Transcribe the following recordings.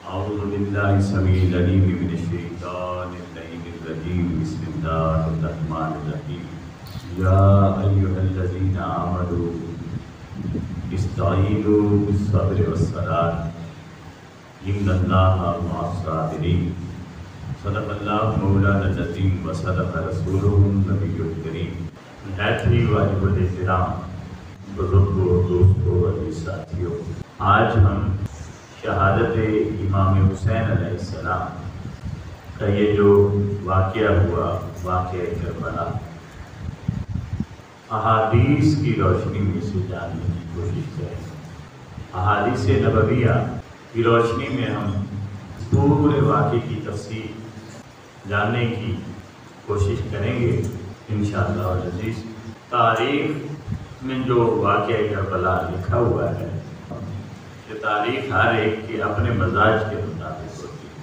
أعوذ بالله السميع العليم من الشيطان اللعين الرجيم. بسم الله الرحمن الرحيم. يا أيها الذين آمنوا استعينوا بالصبر والصلاة إن الله مع الصابرين. صدق الله مولانا العظيم وصدق رسوله النبي الكريم. نہایت ہی واجب الاحترام بزرگوں، دوستوں اور ساتھیوں، آج ہم شہادت امام حسین علیہ السلام کا یہ جو واقعہ ہوا، واقعہ کربلا، احادیث کی روشنی میں سے جاننے کی کوشش کریں. احادیث نبویہ کی روشنی میں ہم پورے واقعے کی تفصیل جاننے کی کوشش کریں گے انشاءاللہ العزیز. تاریخ میں جو واقعہ کربلا لکھا ہوا ہے، یہ تاریخ ہر ایک کے اپنے مزاج کے مطابق ہوتی ہے.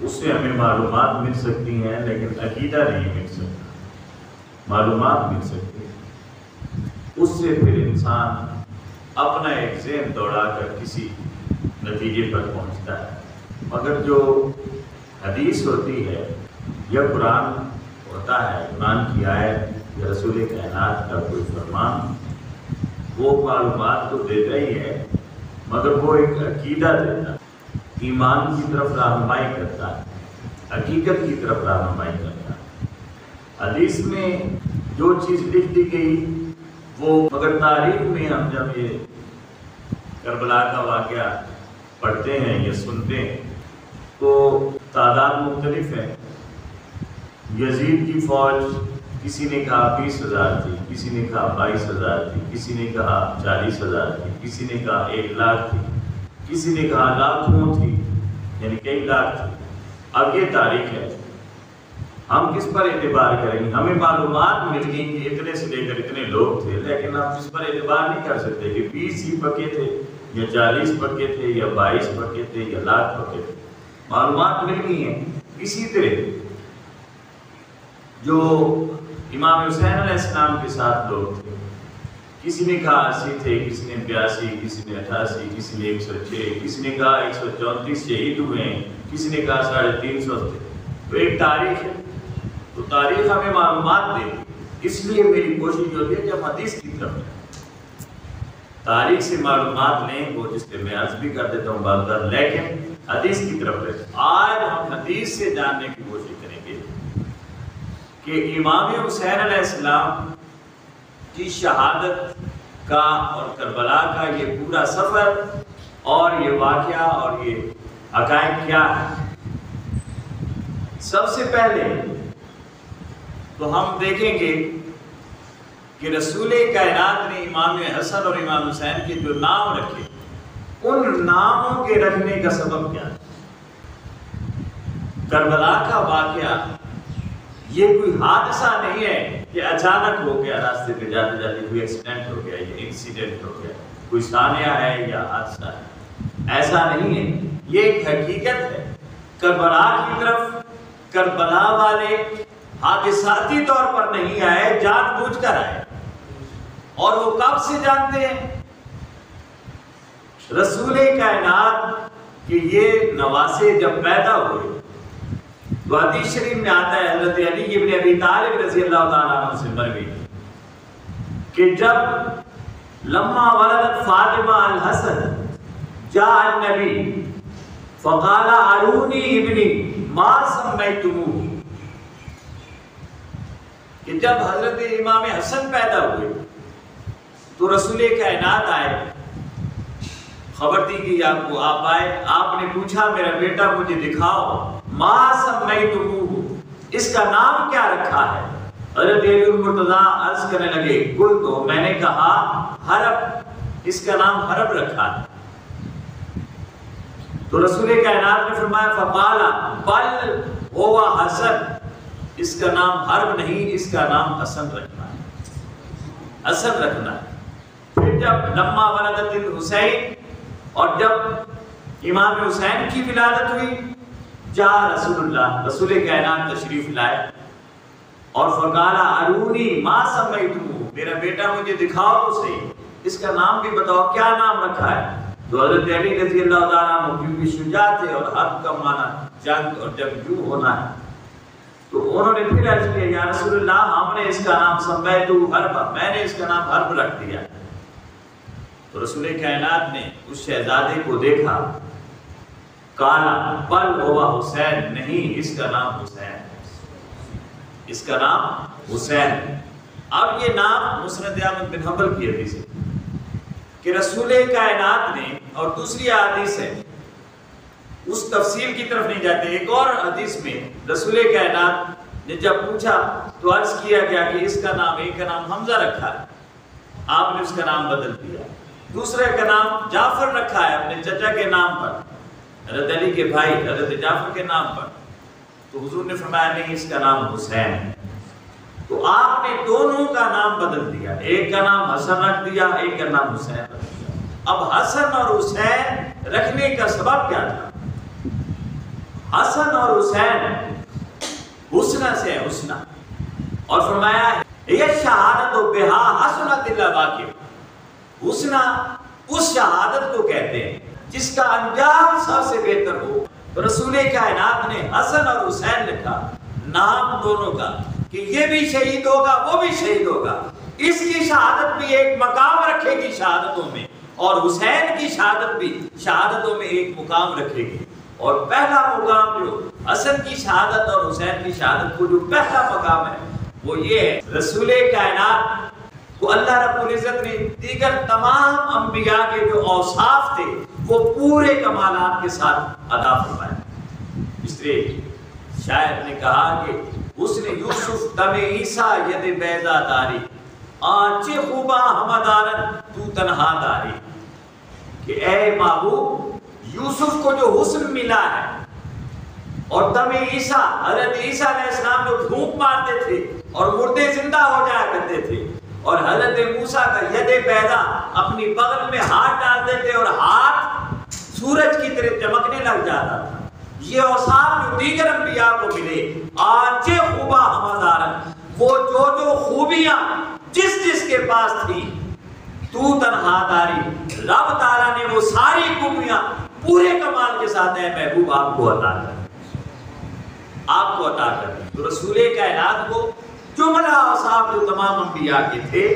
اس سے ہمیں معلومات مل سکتی ہیں لیکن عقیدہ نہیں مل سکتا. معلومات مل سکتی ہے، اس سے پھر انسان اپنا ایک ذہن دوڑا کر کسی نتیجے پر پہنچتا ہے. مگر جو حدیث ہوتی ہے یا قرآن ہوتا ہے، قرآن کی آیت یا رسول کائنات کا کوئی فرمان، وہ معلومات تو دیتا ہی ہے مگر وہ ایک عقیدہ دیتا ہے، ایمان کی طرف رہنمائی کرتا ہے، حقیقت کی طرف رہنمائی کرتا ہے. حدیث میں جو چیز لکھ دی گئی وہ، مگر تاریخ میں ہم جب یہ کربلا کا واقعہ پڑھتے ہیں یا سنتے ہیں تو تعداد مختلف ہے. یزید کی فوج کسی نے کہا 20,000 تھی، کسی نے کہا 22,000 تھی، کسی نے کہا 40,000 تھی، کسی نے کہا 1 لاکھ تھی، کسی نے کہا لاکھوں تھی، یعنی کئی لاکھ تھی. اب یہ تاریخ ہے، ہم کس پر اعتبار کریں گے؟ ہمیں معلومات مل گئی کہ اتنے سے لے کر اتنے لوگ تھے، لیکن ہم اس پر اعتبار نہیں کر سکتے کہ 20 ہی پکے تھے یا 40 پکے تھے یا 22 پکے تھے یا لاکھ پکے تھے. معلومات مل گئی ہیں. اسی طرح جو امام حسین علیہ السلام کے ساتھ لوگ تھے، کسی نے کہا 80 تھے، کسی نے 82، کسی نے 88، کسی نے 106، کسی نے کہا 134 شہید ہوئے ہیں، کسی نے کہا 350 تھے. تو ایک تاریخ ہے، تو تاریخ ہمیں معلومات دے. اس لیے میری کوشش ہوتی ہے کہ ہم حدیث کی طرف جائیں، تاریخ سے معلومات لیں. وہ جس سے میں عرض بھی کر دیتا ہوں بار بار، لیکن حدیث کی طرف رہیں. آج ہم حدیث سے جاننے کی کوشش کریں گے کہ امام حسین علیہ السلام کی شہادت کا اور کربلا کا یہ پورا سفر اور یہ واقعہ اور یہ حقائق کیا ہے. سب سے پہلے تو ہم دیکھیں گے کہ رسول کائنات نے امام حسن اور امام حسین کے جو نام رکھے، ان ناموں کے رکھنے کا سبب کیا ہے. کربلا کا واقعہ یہ کوئی حادثہ نہیں ہے کہ اچانک ہو گیا، راستے پہ جاتے جاتے کوئی ایکسیڈنٹ ہو گیا یا انسیڈنٹ ہو گیا، کوئی سانحہ ہے یا حادثہ ہے. ایسا نہیں ہے، یہ ایک حقیقت ہے. کربلا کی طرف کربلا والے حادثاتی طور پر نہیں آئے، جان بوجھ کر آئے. اور وہ کب سے جانتے ہیں؟ رسول کائنات کہ یہ نواسے جب پیدا ہوئے تو حدیث شریف میں آتا ہے حضرت علی ابن ابی طالب رضی اللہ تعالیٰ عنہ سے مروی کہ جب لما ولدت فاطمہ الحسن جاء النبی فقال ارونی ابنی ما سمیتموہ، کہ جب حضرت امام حسن پیدا ہوئے تو رسول کائنات آئے، خبر دی گئی آپ کو، آپ آئے، آپ نے پوچھا میرا بیٹا مجھے دکھاؤ، ما سمیتموہ، اس کا نام کیا رکھا ہے؟ حضرت علی المرتضیٰ عرض کرنے لگے، قل تو میں نے کہا حرب، اس کا نام حرب رکھا ہے. تو رسول کائنات نے فرمایا فقال بل هو حسن، اس کا نام حرب نہیں، اس کا نام حسن رکھنا ہے، حسن رکھنا ہے. پھر جب لما ولدت الحسین، اور جب امام حسین کی ولادت ہوئی، جا رسول اللہ، رسول کائنات تشریف لائے اور فقال ارونی ما سمیتموہ، میرا بیٹا مجھے دکھاؤ تو صحیح، اس کا نام بھی بتاؤ، کیا نام رکھا ہے؟ تو حضرت علی رضی اللہ تعالیٰ عنہ کیونکہ شجاع تھے اور حرب کا معنی جنگ اور جنگجو ہونا ہے، تو انہوں نے پھر عرض کیا یا رسول اللہ ہم نے اس کا نام سمیتو حرب، میں نے اس کا نام حرب رکھ دیا۔ تو رسول کائنات نے اس شہزادے کو دیکھا، کالا بل ہوا حسین، نہیں اس کا نام حسین، اس کا نام حسین۔ اب یہ نام مسند احمد بن حنبل کی حدیث ہے کہ رسول کائنات نے، اور دوسری حدیث ہے اس تفصیل کی طرف نہیں جاتے، ایک اور حدیث میں رسول کائنات نے جب پوچھا تو عرض کیا گیا کہ اس کا نام، ایک کا نام حمزہ رکھا ہے، آپ نے اس کا نام بدل دیا، دوسرے کا نام جعفر رکھا ہے اپنے چچا کے نام پر، حضرت علی کے بھائی حضرت جعفر کے نام پر، تو حضور نے فرمایا نہیں اس کا نام حسین ہے۔ تو آپ نے دونوں کا نام بدل دیا، ایک کا نام حسن رکھ دیا، ایک کا نام حسین رکھ دیا۔ اب حسن اور حسین رکھنے کا سبب کیا تھا؟ حسن اور حسین حسنہ سے ہے، حسنہ، اور فرمایا یہ شہادت و بہا حسنت اللہ واقع، حسنہ اس شہادت کو کہتے ہیں جس کا انجام سب سے بہتر ہو۔ تو رسول کائنات نے حسن اور حسین لکھا، نام دونوں کا، کہ یہ بھی شہید ہوگا وہ بھی شہید ہوگا، اس کی شہادت بھی ایک مقام رکھے گی شہادتوں میں، اور حسین کی شہادت بھی شہادتوں میں ایک مقام رکھے گی۔ اور پہلا مقام جو حسن کی شہادت اور حسین کی شہادت کو جو پہلا مقام ہے وہ یہ ہے، رسول کائنات کو اللہ رب العزت نے دیگر تمام انبیاء کے جو اوصاف تھے وہ پورے کمالات کے ساتھ عطا فرمائے۔ اس لیے شاعر نے کہا کہ حسن یوسف دم عیسیٰ ید بیضا داری، آنچے خوبا ہمدارن تو تنہا داری، کہ اے محبوب یوسف کو جو حسن ملا ہے، اور دم عیسیٰ، حضرت عیسیٰ علیہ السلام جو پھونک مارتے تھے اور مردے زندہ ہو جایا کرتے تھے، اور حضرت موسیٰ کا ید بیضا اپنی بغل میں ہاتھ ڈالتے تھے اور ہاتھ سورج کی طرح چمکنے لگ جاتا تھا، یہ اوصاف جو دیگر انبیاء کو ملے، آنچے خوبا ہمدارن، وہ جو خوبیاں جس کے پاس تھی، تو تنہا داری، رب تعالیٰ نے وہ ساری خوبیاں پورے کمال کے ساتھ ہے محبوب آپ کو عطا کر، آپ کو عطا کر۔ تو رسول کائنات کو جملہ اوصاف جو تمام انبیاء کے تھے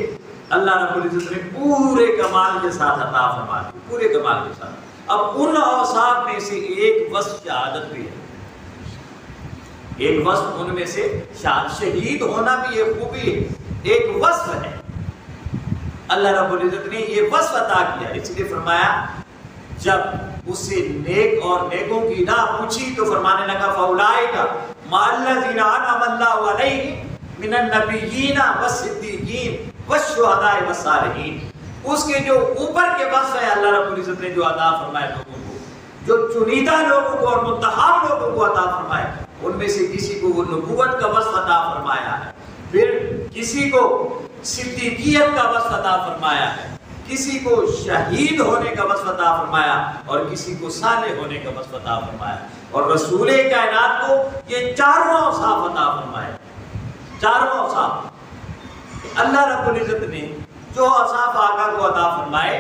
اللہ رب العزت نے پورے کمال کے ساتھ عطا فرما دی، پورے کمال کے ساتھ۔ اب ان اوصاف میں سے ایک وصف شہادت بھی ہے، ایک وصف ان میں سے شہید ہونا بھی ایک خوبی ہے، ایک وصف ہے، اللہ رب العزت نے یہ وصف عطا کیا۔ اس لیے فرمایا جب اس سے نیک اور نیکوں کی راہ پوچھی تو فرمانے لگا فاولائک مع الذین انعم اللہ علیہم من النبیین والصدیقین والشہداء والصالحین، اس کے جو اوپر کے وصف ہے اللہ رب العزت نے جو عطا فرمائے لوگوں کو، جو چنیدہ لوگوں کو اور منتخب لوگوں کو عطا فرمائے، ان میں سے کسی کو وہ نبوت کا وصف عطا فرمایا ہے، پھر کسی کو صدیقیت کا وصف عطا فرمایا ہے، کسی کو شہید ہونے کا وصف عطا فرمایا، اور کسی کو صالح ہونے کا وصف عطا فرمایا، اور رسول کائنات کو یہ چاروں اوصاف عطا فرمائے، چاروں اوصاف۔ اللہ رب العزت نے جو اوصاف آقا کو عطا فرمائے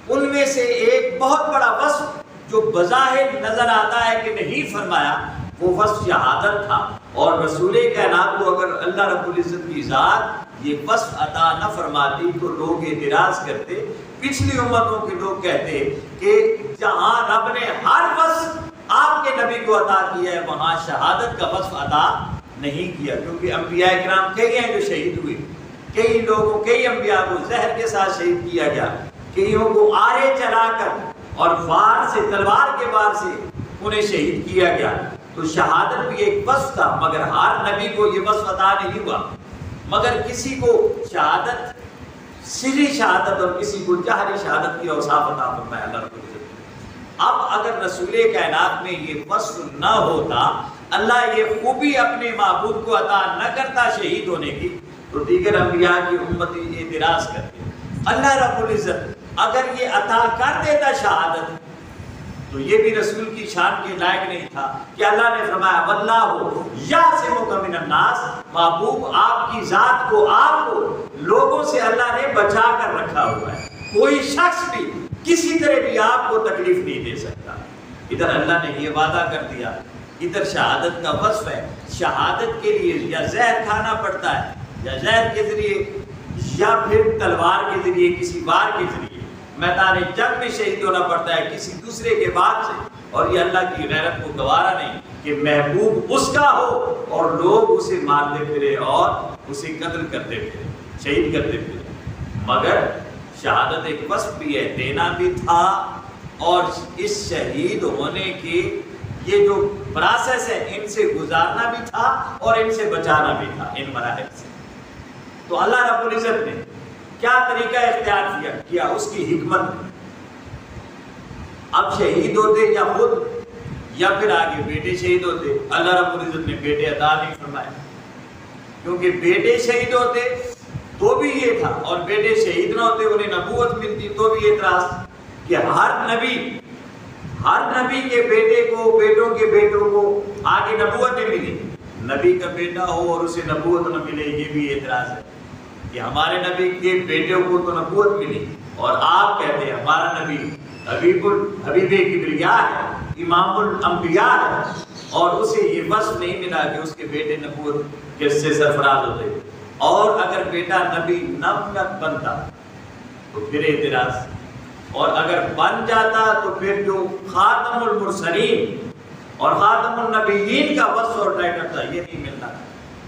ان میں سے ایک بہت بڑا وصف جو بظاہر نظر آتا ہے کہ نہیں فرمایا، وہ وصف شہادت تھا، اور رسول کائنات کو اگر اللہ رب العزت کی ذات یہ وصف عطا نہ فرماتی تو لوگ اعتراض کرتے، پچھلی امتوں کے لوگ کہتے کہ جہاں رب نے ہر وصف آپ کے نبی کو عطا کیا ہے وہاں شہادت کا وصف عطا نہیں کیا، کیونکہ انبیاء کرام کئی ہیں جو شہید ہوئے، کئی لوگوں کئی انبیاء کو زہر کے ساتھ شہید کیا گیا، کئیوں کو آرے چلا کر اور وار سے تلوار کے وار سے انہیں شہید کیا گیا۔ تو شہادت بھی ایک وصف تھا، مگر ہر نبی کو یہ وصف عطا نہیں ہوا، مگر کسی کو شہادت سری شہادت اور کسی کو جہری شہادت کی اوصاف عطا فرمایا اللہ رب العزت۔ اب اگر رسول کائنات میں یہ وصف نہ ہوتا، اللہ یہ خوبی اپنے معبود کو عطا نہ کرتا شہید ہونے کی، تو دیگر انبیاء کی امتی اعتراض کرتے۔ اللہ رب العزت اگر یہ عطا کر دیتا شہادت تو یہ بھی رسول کی شان کے لائق نہیں تھا کہ اللہ نے فرمایا واللہ یعصمک من الناس، محبوب آپ کی ذات کو، آپ کو لوگوں سے اللہ نے بچا کر رکھا ہوا ہے، کوئی شخص بھی کسی طرح بھی آپ کو تکلیف نہیں دے سکتا۔ ادھر اللہ نے یہ وعدہ کر دیا، ادھر شہادت کا وصف ہے۔ شہادت کے لیے یا زہر کھانا پڑتا ہے، یا زہر کے ذریعے، یا پھر تلوار کے ذریعے، کسی وار کے ذریعے میدان جنگ میں شہید ہونا پڑتا ہے کسی دوسرے کے بعد سے۔ اور یہ اللہ کی غیرت کو گوارا نہیں کہ محبوب اس کا ہو اور لوگ اسے مارتے پھرے اور اسے قتل کرتے پھرے، شہید کرتے پھرے۔ مگر شہادت ایک وصف بھی ہے، دینا بھی تھا، اور اس شہید ہونے کے یہ جو پروسیس ہے ان سے گزارنا بھی تھا اور ان سے بچانا بھی تھا، ان مراحل سے۔ تو اللہ رب العزت نے کیا طریقہ اختیار کیا اس کی حکمت میں۔ اب شہید ہوتے یا خود یا پھر آگے بیٹے شہید ہوتے، اللہ رب العزت نے بیٹے عطا نہیں فرمائے، کیونکہ بیٹے شہید ہوتے تو بھی یہ تھا، اور بیٹے شہید نہ ہوتے انہیں نبوت ملتی تو بھی اعتراض کہ ہر نبی کے بیٹے کو، بیٹوں کے بیٹوں کو آگے نبوت نہیں ملی۔ نبی کا بیٹا ہو اور اسے نبوت نہ ملے، یہ بھی اعتراض ہے کہ ہمارے نبی کے بیٹوں کو تو نبوت ملی اور آپ کہتے ہیں ہمارا نبی حبیب کبریاء ہے، امام الانبیاء ہے، اور اسے یہ وصف نہیں ملا کہ اس کے بیٹے نبوت کس سے سرفراز ہوتے۔ اور اگر بیٹا نبی نہ بنتا تو پھر اعتراض، اور اگر بن جاتا تو پھر جو خاتم المرسلین اور خاتم النبیین کا وصف اور ٹائٹل تھا یہ نہیں ملنا۔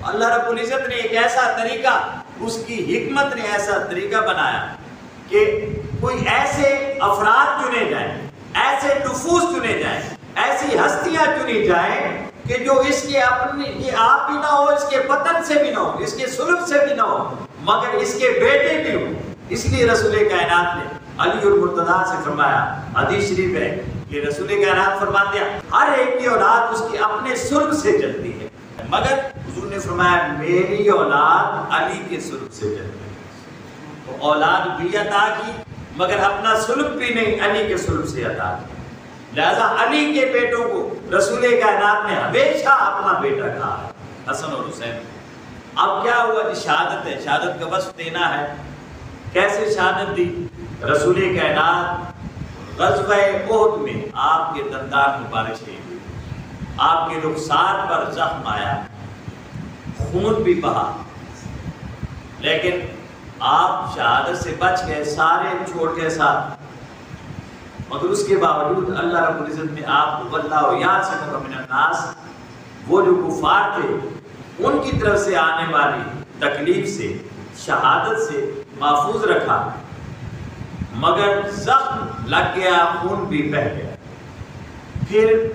اللہ رب العزت نے ایک ایسا طریقہ، اس کی حکمت نے ایسا طریقہ بنایا کہ کوئی ایسے افراد چنے جائیں، ایسے نفوس چنے جائیں، ایسی ہستیاں چنی جائیں کہ جو اس کے اپنے یہ آپ بھی نہ ہو، اس کے بطن سے بھی نہ ہو، اس کے سلب سے بھی نہ ہو، مگر اس کے بیٹے بھی ہوں۔ اس لیے رسول کائنات نے علی المرتضیٰ سے فرمایا، حدیث شریف ہے کہ رسول کائنات فرماتے ہیں ہر ایک کی اولاد اس کے اپنے سلب سے چلتی ہے، مگر حضور نے فرمایا میری اولاد علی کے سلب سے چلتی ہے۔ تو اولاد بھی عطا کی مگر اپنا سلب بھی نہیں، علی کے سلب سے عطا کی۔ لہذا علی کے بیٹوں کو رسول کائنات نے ہمیشہ اپنا بیٹا کہا ہے، حسن اور حسین۔ اب کیا ہوا جی، شہادت ہے، شہادت کا وصف دینا ہے۔ کیسے شہادت دی؟ رسول کائنات غزوہ احد میں آپ کے دندان مبارک شہید ہوئے، آپ کے رخسار پر زخم آیا، خون بھی بہا، لیکن آپ شہادت سے بچ گئے، سارے چھوڑ گئے ساتھ، مگر اس کے باوجود اللہ رب العزت نے آپ کو واللہ یعصمک من الناس، وہ جو کفار تھے ان کی طرف سے آنے والی تکلیف سے، شہادت سے محفوظ رکھا، مگر زخم لگ گیا، خون بھی بہہ گیا۔ پھر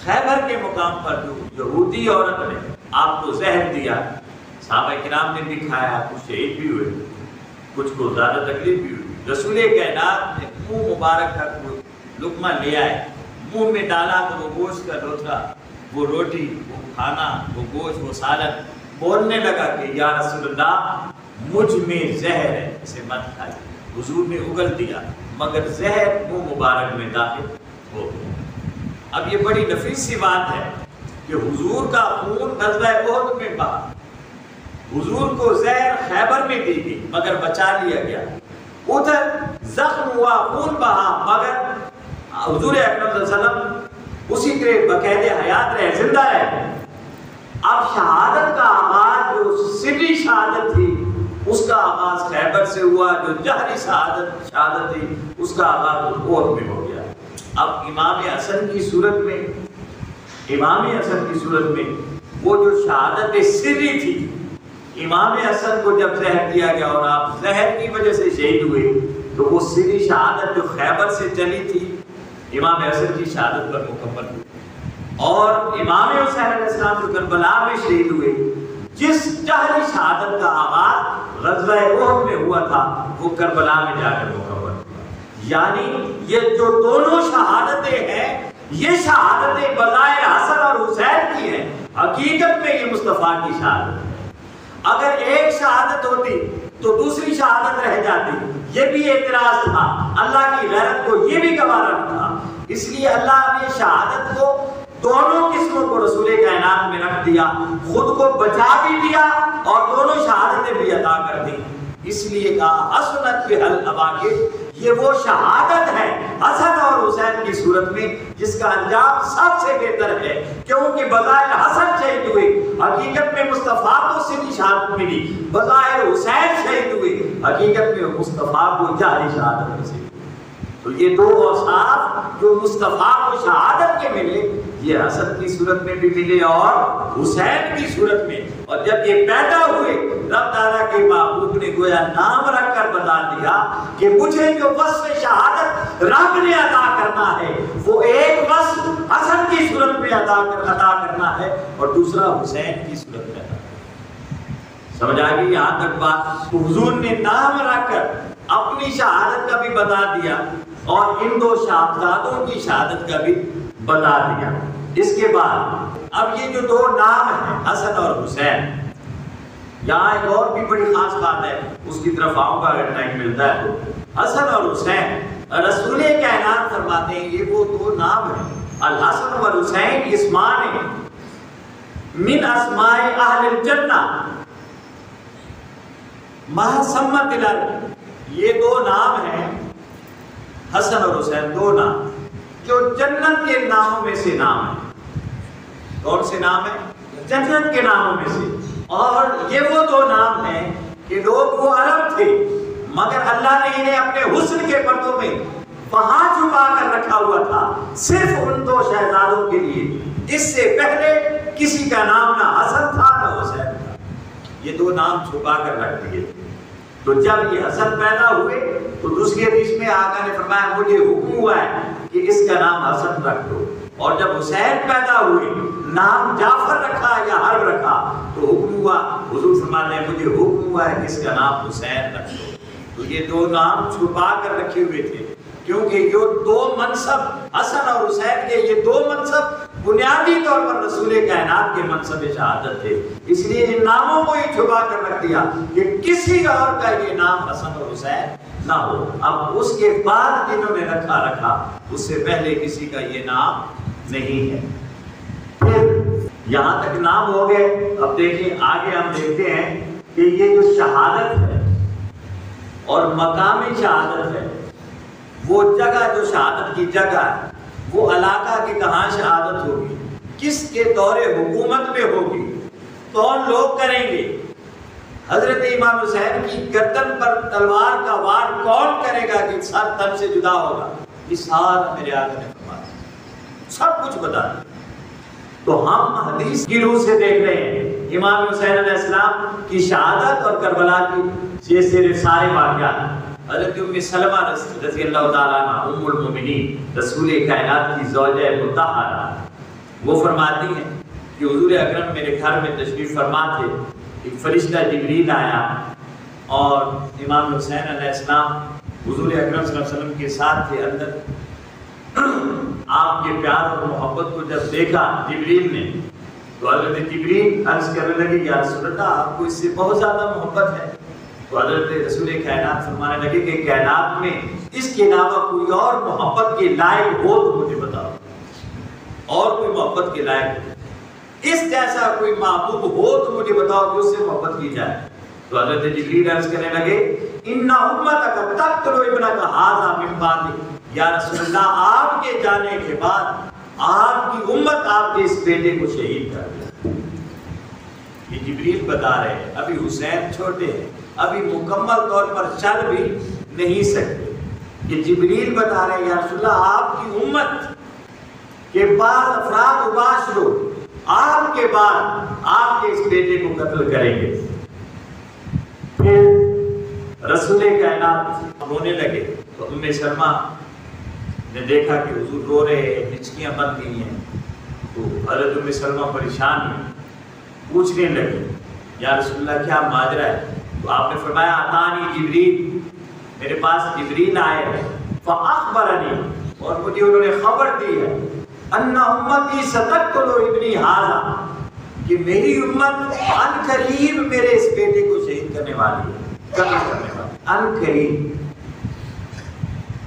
خیبر کے مقام پر جو یہودی عورت نے آپ کو زہر دیا، صحابہ کرام نے بھی کھایا، کچھ شہید بھی ہوئے، کچھ کو زیادہ تکلیف بھی ہوئی۔ رسول کائنات نے منہ مبارک کا کوئی لقمہ لے آئے، منہ میں ڈالا تو وہ گوشت کا لوتھڑا، وہ روٹی، وہ کھانا، وہ گوشت، وہ سالن، بولنے لگا کہ یا رسول اللہ مجھ میں زہر ہے، اسے مت کھائیے۔ حضور نے اگل دیا مگر زہر منہ مبارک میں داخل ہو گیا۔ اب یہ بڑی نفیس سی بات ہے کہ حضور کا خون غزوہ احد میں بہا، حضور کو زہر خیبر میں دی گئی مگر بچا لیا گیا، ادھر زخم ہوا، خون بہا، مگر حضور اکرم صلی اللہ علیہ وسلم اسی طرح باقاعدہ حیات رہے، زندہ رہے۔ اب شہادت کا آغاز جو سری شہادت تھی اس کا آغاز خیبر سے ہوا، جو جہری شہادت تھی اس کا آغاز احد میں ہو گیا۔ اب امام حسن کی صورت میں وہ جو شہادت سری تھی، امام حسن کو جب زہر دیا گیا اور آپ زہر کی وجہ سے شہید ہوئے، تو وہ سری شہادت جو خیبر سے چلی تھی امام حسن کی شہادت پر مکمل ہوئی، اور امام حسین علیہ السلام جو کربلا میں شہید ہوئے، جس جہری شہادت کا آغاز غزوہ احد میں ہوا تھا وہ کربلا میں جا کر مکمل ہوا۔ یعنی یہ جو دونوں شہادتیں ہیں یہ شہادتیں بظاہر حسن اور حسین کی ہیں، حقیقت میں یہ مصطفیٰ کی شہادت ہے۔ اگر ایک شہادت ہوتی تو دوسری شہادت رہ جاتی، یہ بھی اعتراض تھا، اللہ کی غیرت کو یہ بھی گوارا تھا، اس لیے اللہ نے شہادت کو دونوں قسموں کو رسول کائنات میں رکھ دیا، خود کو بچا بھی دیا اور دونوں شہادتیں بھی عطا کر دی۔ اس لیے کہا حسنت بہل عواقب، یہ وہ شہادت ہے حسن اور حسین کی صورت میں جس کا انجام سب سے بہتر ہے، کیونکہ بظاہر حسن شہید ہوئے، حقیقت میں مصطفیٰ کو صدی شہادت ملی، بظاہر حسین شہید ہوئے، حقیقت میں مصطفیٰ کو جعلی شہادت ملی۔ تو یہ دو اوصاف جو مصطفیٰ کو شہادت کے ملے، یہ حسن کی صورت میں بھی ملے اور حسین کی صورت میں، اور جب یہ پیدا ہوئے رب تعالیٰ کے محبوب نے گویا نام رکھ کر بتا دیا کہ مجھے جو وصف شہادت رب نے ادا کرنا ہے وہ ایک وصف حسن کی صورت میں ادا کرنا ہے اور دوسرا حسین کی صورت میں ادا کرنا۔ سمجھ آ گئی یہاں تک بات؟ تو حضور نے نام رکھ کر اپنی شہادت کا بھی بتا دیا اور ان دو شہزادوں کی شہادت کا بھی بتا دیا۔ اس کے بعد اب یہ جو دو نام ہیں حسن اور حسین، یہاں ایک اور بھی بڑی خاص بات ہے، اس کی طرف آؤں گا اگر ٹائم ملتا ہے تو۔ حسن اور حسین رسول کائنات فرماتے ہیں یہ وہ دو نام ہیں، الحسن والحسین اسمان من اسماء اہل الجنہ ما سمت الارض، یہ دو نام ہیں حسن اور حسین، دو نام جو جنت کے ناموں میں سے نام ہے۔ کون سے نام ہیں؟ جنت کے ناموں میں سے۔ اور یہ وہ دو نام ہیں کہ لوگ وہ عرب تھے مگر اللہ نے انہیں اپنے حسن کے پردوں میں وہاں چھپا کر رکھا ہوا تھا صرف ان دو شہزادوں کے لیے۔ اس سے پہلے کسی کا نام نہ حسن تھا نہ حسین تھا، یہ دو نام چھپا کر رکھ دیے تھے۔ تو جب یہ حسن پیدا ہوئے تو دوسری حدیث میں آقا نے فرمایا مجھے حکم ہوا ہے کہ اس کا نام حسن رکھ دو، اور جب حسین پیدا ہوئے نام جعفر رکھا یا حرب رکھا تو حکم ہوا، حضور فرماتے ہیں مجھے حکم ہوا ہے کہ اس کا نام حسین رکھ دو۔ تو یہ دو نام چھپا کر رکھے ہوئے تھے کیونکہ یہ دو منصب حسن اور حسین کے، یہ دو منصب بنیادی طور پر رسول کائنات کے منصب شہادت تھے، اس لیے ان ناموں کو ہی چھپا کر رکھ دیا کہ کسی اور کا یہ نام حسن اور حسین نہ ہو۔ اب اس کے بعد جنہوں نے رکھا اس سے پہلے کسی کا یہ نام نہیں ہے۔ پھر یہاں تک نام ہو گئے، اب دیکھیں آگے ہم دیکھتے ہیں کہ یہ جو شہادت ہے اور مقامی شہادت ہے، وہ جگہ جو شہادت کی جگہ ہے وہ علاقہ کی کہاں شہادت ہوگی، کس کے دور حکومت میں ہوگی، کون لوگ کریں گے، حضرت امام حسین کی گردن پر تلوار کا وار کون کرے گا کہ سر تن سے جدا ہوگا، یہ سارا میرے آقا نے فرمایا، سب کچھ بتا دیا۔ تو ہم حدیث کی روح سے دیکھ رہے ہیں امام حسین علیہ السلام کی شہادت اور کربلا کی یہ سارے واقعات۔ حضرت ام سلمہ رضی اللہ تعالیٰ عنہ ام المومنین رسول کائنات کی زوجہ مطہرہ، وہ فرماتی ہیں کہ حضور اکرم میرے گھر میں تشریف فرما تھے، ایک فرشتہ جبریل آیا اور امام حسین علیہ السلام حضور اکرم صلی اللہ علیہ وسلم کے ساتھ تھے اندر۔ آپ کے پیار اور محبت کو جب دیکھا جبریل نے تو حضرت جبریل عرض کرنے لگے یا رسول اللہ آپ کو اس سے بہت زیادہ محبت ہے، تو حضرت رسول کائنات فرمانے لگے کہ کائنات میں اس کے علاوہ کوئی اور محبت کے لائق ہو تو مجھے بتاؤ، اور کوئی محبت کے لائق ہو، اس جیسا کوئی محبوب ہو تو مجھے بتاؤ کہ اس سے محبت کی جائے۔ تو حضرت جبریل عرض کرنے لگے ان امتک تقتل ابنک ھذا من بعد، یا رسول اللہ آپ کے جانے کے بعد آپ کی امت آپ کے اس بیٹے کو شہید کر دے۔ یہ جبریل بتا رہے ہیں، ابھی حسین چھوٹے ہیں، ابھی مکمل طور پر چل بھی نہیں سکتے، یہ جبریل بتا رہے ہیں یا رسول اللہ آپ کی امت کے بعد افراد اباش لوگ آپ کے بعد آپ کے اس بیٹے کو قتل کریں گے۔ پھر رسول کائنات رونے لگے تو ام سلمہ نے دیکھا کہ حضور رو رہے ہیں، ہچکیاں بند گئی ہیں، تو حضرت ام سلمہ پریشان ہوئی، پوچھنے لگے یا رسول اللہ کیا ماجرا ہے؟ تو آپ نے فرمایا اتانی جبریل، میرے پاس جبریل آئے فاخبرنی، اور مجھے انہوں نے خبر دی ہے ان امتی ستقتل ابنی ھذا، کہ میری امت ان قریب میرے اس بیٹے کو شہید کرنے والی ہے، قتل کرنے والی، ان قریب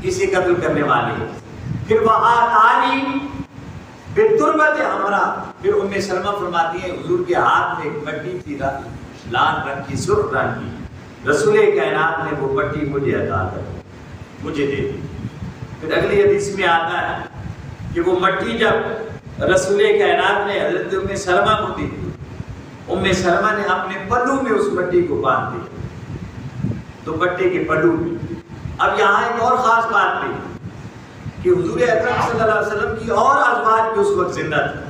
کسی قتل کرنے والی ہے۔ پھر وہاں آتانی بالتربت ہمرا، پھر ام سلمہ فرماتی ہے حضور کے ہاتھ میں ایک مٹی تھی لال رنگ کی، سرخ رنگ کی، رسول کائنات نے وہ مٹی مجھے عطا کر دی۔ مجھے دے دی۔ پھر اگلی حدیث میں آتا ہے کہ وہ مٹی جب رسول کائنات نے حضرت ام سلمہ کو دی، ام سلمہ نے اپنے پلو میں اس مٹی کو باندھ دیا، دوپٹے کے پلو میں۔ اب یہاں ایک اور خاص بات بھی کہ حضور اکرم صلی اللہ علیہ وسلم کی اور ازواج بھی اس وقت زندہ تھی،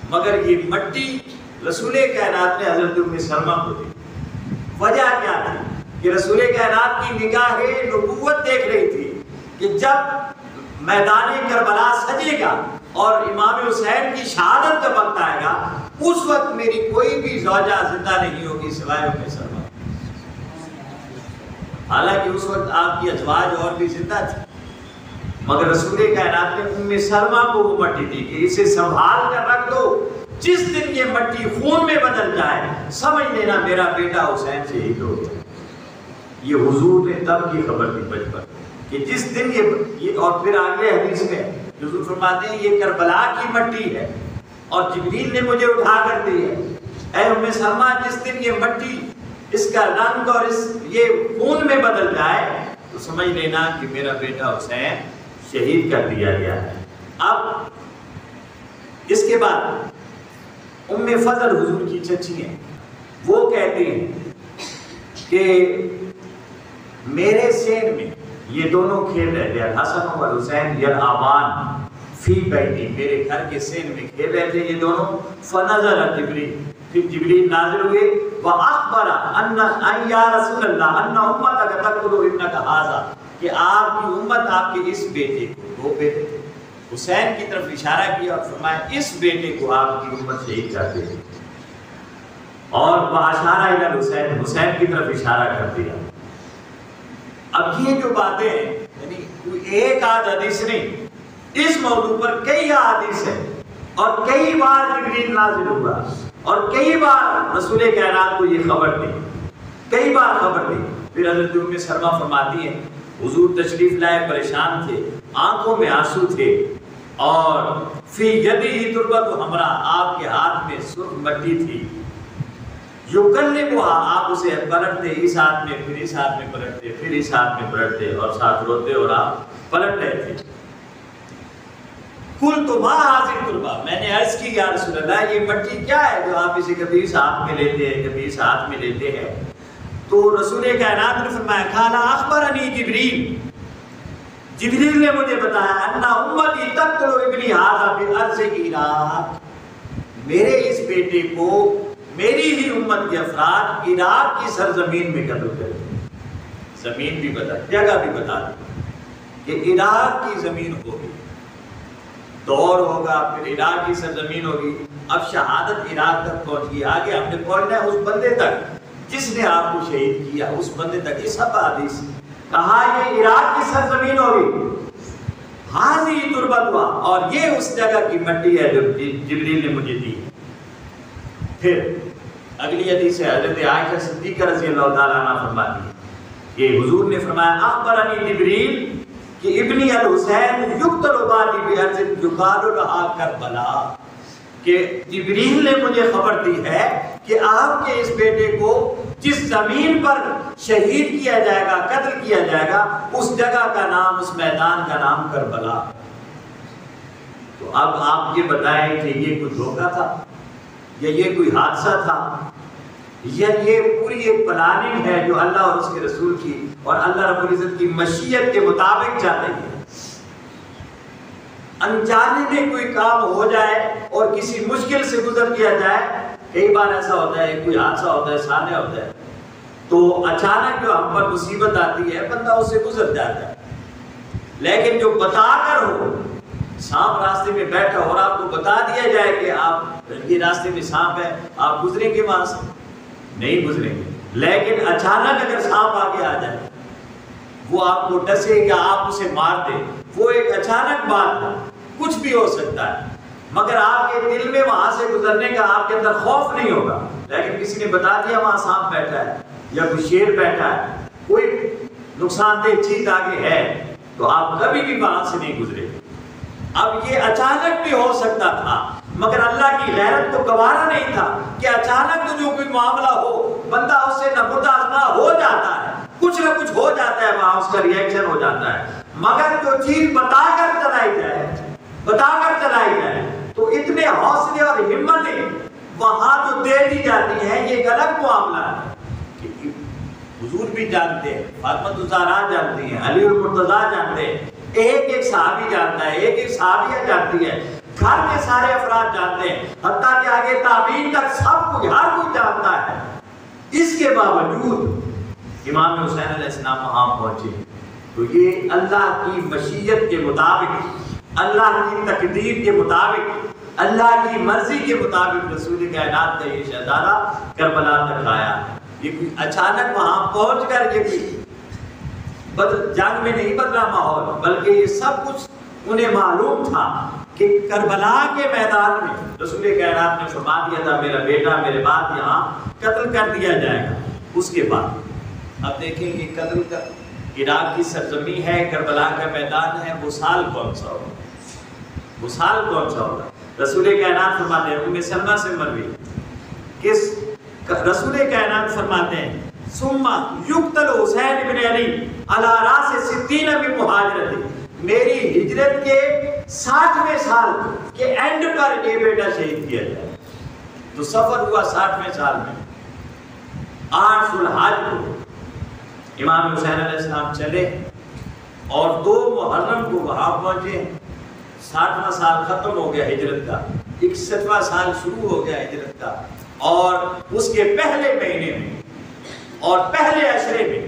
مگر یہ مٹی رسول کائنات نے حضرت ام سلمہ کو دی۔ وجہ کیا تھی کہ رسول کائنات کی نگاہ نبوت دیکھ رہی تھی کہ جب میدان کربلا سجے گا اور امام حسین کی شہادت کا وقت آئے گا، اس وقت میری کوئی بھی زوجہ زندہ نہیں ہوگی سوائے ام سلمہ۔ حالانکہ اس وقت آپ کی ازواج اور بھی زندہ تھی، مگر رسول کائنات نے ام سلمہ کو وہ مٹی دی کہ اسے سنبھال کر رکھ دو، جس دن یہ مٹی خون میں بدل جائے سمجھ لینا میرا بیٹا حسین شہید ہو گیا۔ یہ حضور نے تب کی خبر دی بچپن کہ جس دن یہ اور پھر آگے حدیث میں حضور فرماتے ہیں یہ کربلا کی مٹی ہے اور جبریل نے مجھے اٹھا کر دی ہے، اے ام سلمہ جس دن یہ مٹی اس کا رنگ اور یہ خون میں بدل جائے تو سمجھ لینا کہ میرا بیٹا حسین شہید کر دیا گیا ہے۔ اب اس کے بعد ام فضل حضور کی چچی ہیں، وہ کہتی ہیں کہ میرے سین میں یہ دونوں کھیل رہے تھے، الحسن و حسین یلعبان فی بیتی، میرے گھر کے سین میں کھیل رہے تھے یہ دونوں۔ فنزل جبریل، پھر جبریل نازل ہوئے، وَأَخْبَرَ أَنْ يَا رَسُولَ اللَّهِ أَنَّ أُمَّتَكَ تَقْتُلُ ابْنَكَ هَذَا، کہ آپ کی امت آپ کے اس بیٹے کو، دو بیٹے تھے، حسین کی طرف اشارہ کیا اور فرمایا اس بیٹے کو آپ کی امت شہید کر دے، اور وَأَشَارَ إِلَى الْحُسَيْنِ، حسین کی طرف اشارہ کر دیا۔ اب یہ جو باتیں ہیں یعنی کوئی ایک آدھ حدیث نہیں، اس موضوع پر کئی حدیث ہیں اور کئی بار جبریل نازل ہوا اور کئی بار رسول کائنات کو یہ خبر دی، کئی بار خبر دی۔ پھر حضرت ام سلمہ فرماتی ہیں حضور تشریف لائے، پریشان تھے، آنکھوں میں آنسو تھے، اور فی یدی تربت حمرا، آپ کے ہاتھ میں سرخ مٹی تھی، یکلمھا، آپ اسے پلٹتے، اس ہاتھ میں پھر اس ہاتھ میں پلٹتے، پھر اس ہاتھ میں پلٹتے اور ساتھ روتے اور آپ پلٹ رہے تھے۔ قلت ما هذه التربہ، میں نے عرض کی یا رسول اللہ یہ مٹی کیا ہے جو آپ اسے کبھی اس ہاتھ میں لیتے ہیں کبھی اس ہاتھ میں لیتے ہیں؟ تو رسول کائنات نے فرمایا قال اخبرنی جبریل، جبریل نے مجھے بتایا ان امتی تقتل ابنی ھذا بارض عراق، میرے اس بیٹے کو میری ہی امت کے افراد عراق کی سرزمین میں قتل کریں۔ زمین بھی بتا، جگہ بھی بتا کہ عراق کی زمین ہوگی، دور ہوگا، پھر عراق کی سرزمین ہوگی۔ اب شہادت عراق تک پہنچ گئی، آگے ہم نے پہنچنا ہے اس بندے تک جس نے آپ کو شہید کیا، اس بندے تک۔ اس سب حدیث کہا یہ عراق کی سرزمین ہوگی، حاضی تربت ہوا، اور یہ اس جگہ کی مٹی ہے جو جبریل نے مجھے دی۔ پھر اگلی حدیث ہے حضرت عائشہ صدیقہ رضی اللہ تعالیٰ عنہ فرماتی ہے کہ حضور نے فرمایا اخبرنی جبریل کہ ابنی الحسین یقتل بعدی بارض یقال لها کربلا، کہ جبریل نے مجھے خبر دی ہے کہ آپ کے اس بیٹے کو جس زمین پر شہید کیا جائے گا، قتل کیا جائے گا، اس جگہ کا نام، اس میدان کا نام کربلا۔ تو اب آپ یہ بتائیں کہ یہ کوئی دھوکہ تھا یا یہ کوئی حادثہ تھا یا یہ پوری ایک پلاننگ ہے جو اللہ اور اس کے رسول کی اور اللہ رب العزت کی مشیت کے مطابق چل رہی ہے؟ انجانے میں کوئی کام ہو جائے اور کسی مشکل سے گزر کیا جائے، کئی بار ایسا ہوتا ہے، کوئی حادثہ ہوتا ہے، سانحہ ہوتا ہے، تو اچانک جو ہم پر مصیبت آتی ہے بندہ اس سے گزر جاتا ہے، لیکن جو بتا کر ہو، سانپ راستے میں بیٹھا اور آپ کو بتا دیا جائے کہ آپ یہ راستے میں سانپ ہے، آپ گزریں گے وہاں سے؟ نہیں گزریں گے۔ لیکن اچانک اگر سانپ آگے آ جائے، وہ آپ کو ڈسے یا آپ اسے مار دے، وہ ایک اچانک بات ہے، کچھ بھی ہو سکتا ہے، مگر آپ کے دل میں وہاں سے گزرنے کا آپ کے اندر خوف نہیں ہوگا۔ لیکن کسی نے بتا دیا وہاں سانپ بیٹھا ہے یا کوئی شیر بیٹھا ہے، کوئی نقصان دہ چیز آگے ہے، تو آپ کبھی بھی وہاں سے نہیں گزرے۔ اب یہ اچانک بھی ہو سکتا تھا، مگر اللہ کی غیرت کو گوارا نہیں تھا کہ اچانک تو جو کوئی معاملہ ہو بندہ اس سے نہ برداشت نہ ہو جاتا ہے، کچھ نہ کچھ ہو جاتا ہے وہاں، اس کا ریئیکشن ہو جاتا ہے، مگر جو چیز بتا کر چلائی جائے تو اتنے حوصلے اور ہمتیں وہاں جو دے دی جاتی ہیں، یہ ایک الگ معاملہ ہے۔ حضور بھی جانتے ہیں، فاطمہ الزہرا جانتی ہیں، علی المرتضیٰ جانتے ہیں، ایک ایک صحابی جانتا ہے، ایک ایک صحابیہ جانتی ہے، گھر کے سارے افراد جانتے ہیں، حتیٰ کہ آگے تابعین تک سب کچھ ہر کوئی جانتا ہے۔ اس کے باوجود امام حسین علیہ السلام وہاں پہنچے تو یہ اللہ کی مشیت کے مطابق، اللہ کی تقدیر کے مطابق، اللہ کی مرضی کے مطابق رسول کائنات کا یہ شہزادہ کربلا تک آیا۔ یہ کوئی اچانک وہاں پہنچ کر یہ کوئی جنگ میں نہیں بدلا ماحول، بلکہ یہ سب کچھ انہیں معلوم تھا کہ کربلا کے میدان میں رسول کائنات نے فرما دیا تھا میرا بیٹا میرے بعد یہاں قتل کر دیا جائے گا۔ اس کے بعد اب دیکھیں یہ قتل کا عراق کی سرزمین ہے، کربلا کا میدان ہے، وہ سال کون سا ہوگا؟ رسول کائنات فرماتے ہیں، ام سلمہ سے مروی کس رسول کائنات فرماتے ہیں ثم یقتل حسین بن علی علی راس 60 من مہاجرتی، میری ہجرت کے 60ویں سال کے اینڈ پر یہ بیٹا شہید کیا جائے۔ تو سفر ہوا 60ویں سال میں، 8 ذو الحج کو امام حسین علیہ السلام چلے اور 2 محرم کو وہاں پہنچے۔ 60واں سال ختم ہو گیا ہجرت کا، 61واں سال شروع ہو گیا ہجرت کا، اور اس کے پہلے مہینے میں اور پہلے عشرے میں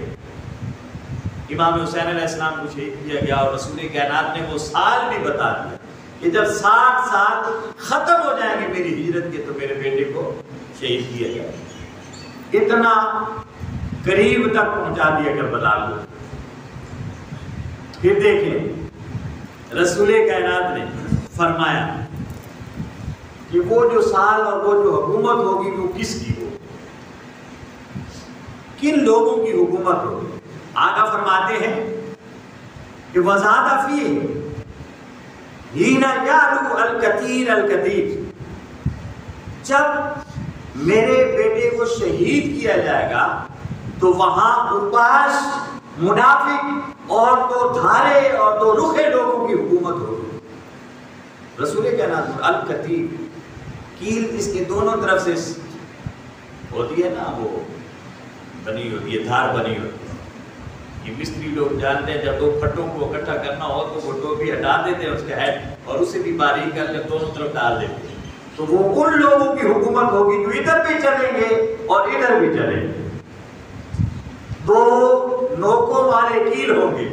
امام حسین علیہ السلام کو شہید کیا گیا۔ اور رسول کائنات نے وہ سال بھی بتا دیا کہ جب 60 سال ختم ہو جائیں گے میری ہجرت کے تو میرے بیٹے کو شہید کیا جائے گا۔ اتنا قریب تک پہنچا دیا کربلا کو۔ پھر دیکھیں رسول کائنات نے فرمایا کہ وہ جو سال اور وہ جو حکومت ہوگی وہ کس کی ہوگی، کن لوگوں کی حکومت ہوگی۔ آگا فرماتے ہیں کہ وزادہ فیہ ہینا یعلو الکثیر الکثیر، جب میرے بیٹے کو شہید کیا جائے گا تو وہاں اوباش، منافق اور 2 دھارے اور 2 رخے لوگوں کی حکومت ہوگی۔ رسول کائنات الکثیر، کیل اس کے دونوں طرف سے ہوتی ہے نا، وہ بنی ہوتی ہے، دھار بنی ہوتی ہے۔ یہ مستری لوگ جانتے ہیں جب 2 پھٹوں کو اکٹھا کرنا ہو تو وہ ٹوپی ہٹا دیتے ہیں اس کے ہیڈ اور اسے بھی باریک کر کے دونوں طرف ڈال دیتے ہیں۔ تو وہ ان لوگوں کی حکومت ہوگی جو ادھر بھی چلیں گے اور ادھر بھی چلیں گے۔ 2 نوکوں والے کیل ہوں گے،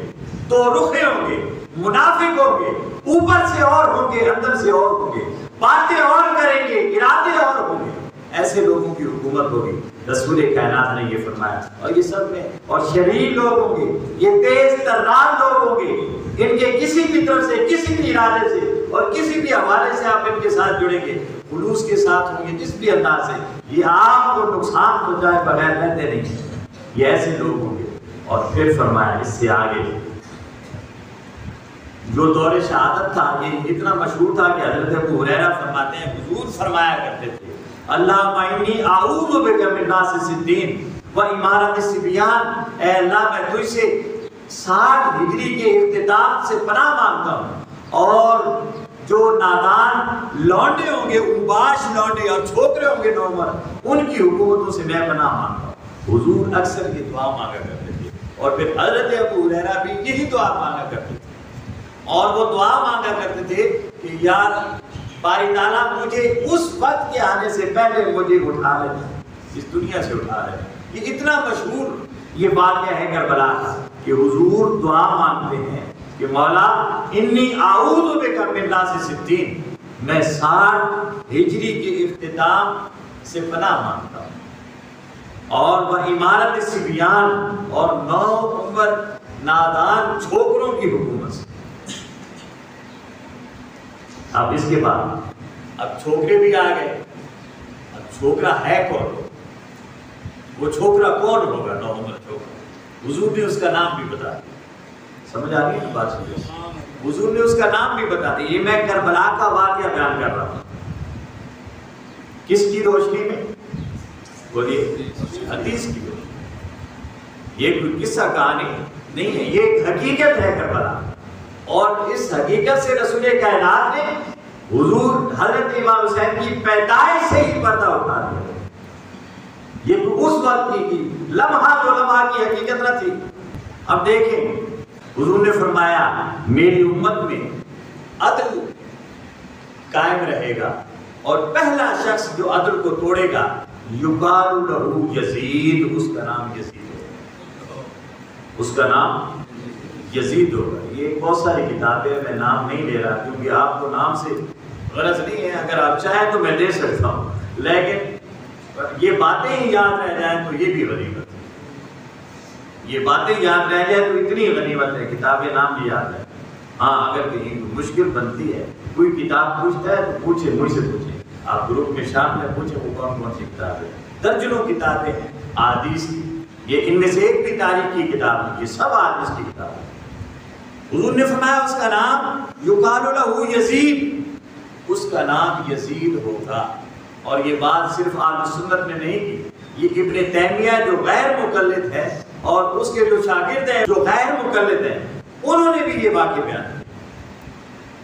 2 رخے ہوں گے، منافق ہوں گے، اوپر سے اور ہوں گے، اندر سے اور ہوں گے، باتیں اور کریں گے، ارادے اور ہوں گے۔ ایسے لوگوں کی حکومت ہوگی۔ رسول کائنات نے یہ فرمایا، اور یہ سب میں اور شریر لوگ ہوں گے، یہ تیز تران لوگ ہوں گے، ان کے کسی بھی طرف سے، کسی بھی ارادے سے اور کسی بھی حوالے سے آپ ان کے ساتھ جڑیں گے، خلوص کے ساتھ ہوں گے، جس بھی انداز سے یہ آپ کو نقصان پہنچائے بغیر رہتے نہیں، یہ ایسے لوگ ہوں گے۔ اور پھر فرمایا اس سے آگے جو دور شہادت تھا یہ اتنا مشہور تھا کہ حضرت ابو ہریرہ فرماتے ہیں حضور فرمایا کرتے تھے اللہم انی اعوذ بک من ناس الدین و امارت الصبیان، اے اللہ میں تجھ سے 60 ہجری کے اختتام سے پناہ مانگتا ہوں، اور جو نادان لونڈے ہوں گے، اوباش لونڈے اور چھوکرے ہوں گے نومر، ان کی حکومتوں سے میں پناہ مانگتا ہوں۔ حضور اکثر یہ دعا مانگا کرتے تھے، اور پھر حضرت ابو ہریرہ بھی یہی دعا مانگا کرتے تھے، اور وہ دعا مانگا کرتے تھے کہ یار باری تعالیٰ مجھے اس وقت کے آنے سے پہلے مجھے اٹھا لینا، اس دنیا سے اٹھا لینا۔ یہ اتنا مشہور یہ واقعہ ہے کربلا کا کہ حضور دعا مانگتے ہیں کہ مولا انی اعوذ بک من ناس الدین، میں 60 ہجری کے اختتام سے پناہ مانگتا ہوں، اور وہ امارت الصبیان اور 9 عمر نادان چھوکروں کی حکومت سے۔ اب اس کے بعد اب چھوکرے بھی آ گئے، اب چھوکرا ہے کون؟ وہ چھوکرا کون ہوگا؟ 9 عمر چھوکرا، حضور نے اس کا نام بھی بتا دیا۔ سمجھ آ گئی بات؟ سمجھ، حضور نے اس کا نام بھی بتا دیا۔ یہ میں کربلا کا واقعہ بیان کر رہا ہوں، کس کی روشنی میں؟ بولیے، حدیث کی روشنی۔ یہ کوئی قصہ کہانی نہیں ہے، یہ ایک حقیقت ہے کربلا، اور اس حقیقت سے رسول کائنات نے حضور حضرت امام حسین کی پیدائش سے ہی پردہ اٹھا دیا۔ یہ اس وقت کی لمحہ کی حقیقت نہ تھی۔ اب دیکھیں حضور نے فرمایا میری امت میں عدل قائم رہے گا، اور پہلا شخص جو عدل کو توڑے گا یقال لہ یزید، اس کا نام یزید ہوگا، اس کا نام یزید ہوگا۔ یہ بہت ساری کتابیں، میں نام نہیں لے رہا کیونکہ آپ کو نام سے غرض نہیں ہے، اگر آپ چاہیں تو میں دے سکتا ہوں، لیکن یہ باتیں ہی یاد رہ جائیں تو یہ بھی غنیمت ہے، یہ باتیں یاد رہ جائیں تو اتنی غنیمت ہے، کتابیں نام بھی یاد ہے۔ ہاں اگر کہیں مشکل بنتی ہے، کوئی کتاب پوچھتا ہے تو پوچھے، مجھ سے پوچھیں، آپ گروپ میں شام میں پوچھیں وہ کون کون سی کتاب ہے، درجنوں کتابیں ہیں احادیث کی، یہ ان میں سے ایک بھی تاریخ کی کتاب نہیں، یہ سب احادیث کی کتاب ہے۔ حضور نے فرمایا اس کا نام یقال لہ یزید، اس کا نام یزید ہوگا۔ اور یہ بات صرف اہل سنت نے نہیں کی، یہ ابن تیمیہ جو غیر مقلد ہے اور اس کے جو شاگرد ہیں جو غیر مقلد ہیں، انہوں نے بھی یہ واقعہ بیان کیا،